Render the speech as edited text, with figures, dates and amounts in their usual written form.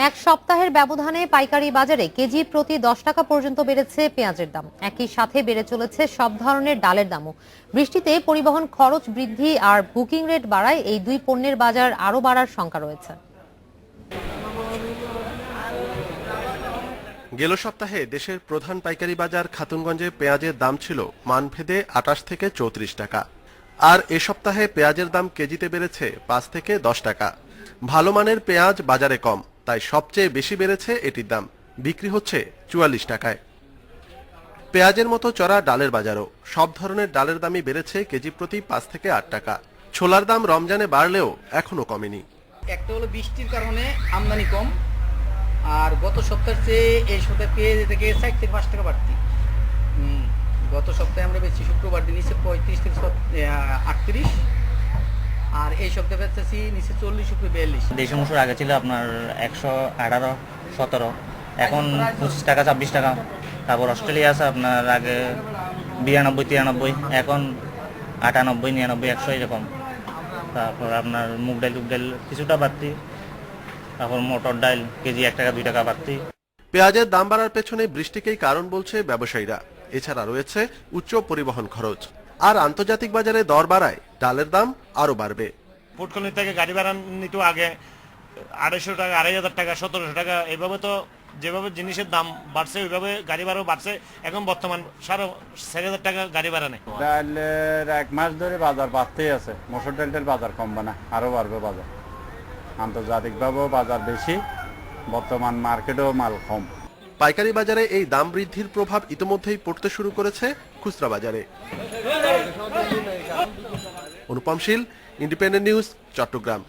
এক সপ্তাহের ব্যবধানে পাইকারি বাজারে কেজি প্রতি 10 টাকা পর্যন্ত বেড়েছে পেঁয়াজের দাম। একই সাথে বেড়ে চলেছে সব ধরনের ডালের দামও। বৃষ্টিতে পরিবহন খরচ বৃদ্ধি আর বুকিং রেট বাড়ায় এই দুই পণ্যের বাজার আরও বাড়ার শঙ্কা রয়েছে। গেল সপ্তাহে দেশের প্রধান পাইকারি বাজার খাতুনগঞ্জে পেঁয়াজের দাম ছিল মানভেদে 28 থেকে 34 টাকা, আর এ সপ্তাহে পেঁয়াজের দাম কেজিতে বেড়েছে 5 থেকে 10 টাকা। ভালো মানের পেঁয়াজ বাজারে কম, তাই সবচেয়ে বেশি বেড়েছে এটির দাম, বিক্রি হচ্ছে 44 টাকায়। পেঁয়াজের মতো চড়া ডালের বাজারও, সব ধরনের ডালের দামই বেড়েছে কেজি প্রতি 5 থেকে 8 টাকা। ছোলার দাম রমজানে বাড়লেও এখনো কমেনি। একটা হলো বৃষ্টির কারণে আমদানি কম, আর গত সপ্তাহের চেয়ে এই সপ্তাহে পেঁয়াজ থেকে 4 থেকে 5 টাকা বাড়তি। গত সপ্তাহে আমরা বেশি শুক্রবার দিন নিচে 35 থেকে 38, আর এই সপ্তাহে বেচতেছি নিচে 40 উপরে 42। দেশি মসুর আগে ছিল আপনার 118, 17, এখন 25 টাকা 26 টাকা। তারপর অস্ট্রেলিয়া আছে আপনার আগে 92, 93, এখন 98, 99, 100 এরকম। তারপর আপনার মুগ ডাল কিছুটা বাড়তি, তারপর মটর ডাল কেজি 1 টাকা 2 টাকা বাড়তি। পেঁয়াজের দাম বাড়ার পেছনে বৃষ্টিকেই কারণ বলছে ব্যবসায়ীরা। এছাড়া রয়েছে উচ্চ পরিবহন খরচ, আর আন্তর্জাতিক বাজারে দর বাড়ায় ডালের দাম আরো বাড়বে। পোর্টকলি থেকে গাড়ি ভাড়া নিত আগে 250 টাকা, 2500 টাকা, 1700 টাকা, এইভাবে তো যেভাবে জিনিসের দাম বাড়ছে ওইভাবে গাড়ি ভাড়াও বাড়ছে। এখন বর্তমান 4,500 টাকা গাড়ি ভাড়া নেই। ডালের 1 মাস ধরে বাজার বাড়তেই আছে। মসুর ডালটার বাজার কমবে না, আরো বাড়বে বাজার। আন্তর্জাতিকভাবেও বাজার বেশি, বর্তমান মার্কেটেও মাল কম। পাইকারি বাজারে এই দাম বৃদ্ধির প্রভাব ইতিমধ্যেই পড়তে শুরু করেছে খুচরা বাজারে। অনুপম শীল, ইন্ডিপেন্ডেন্ট নিউজ, চট্টগ্রাম।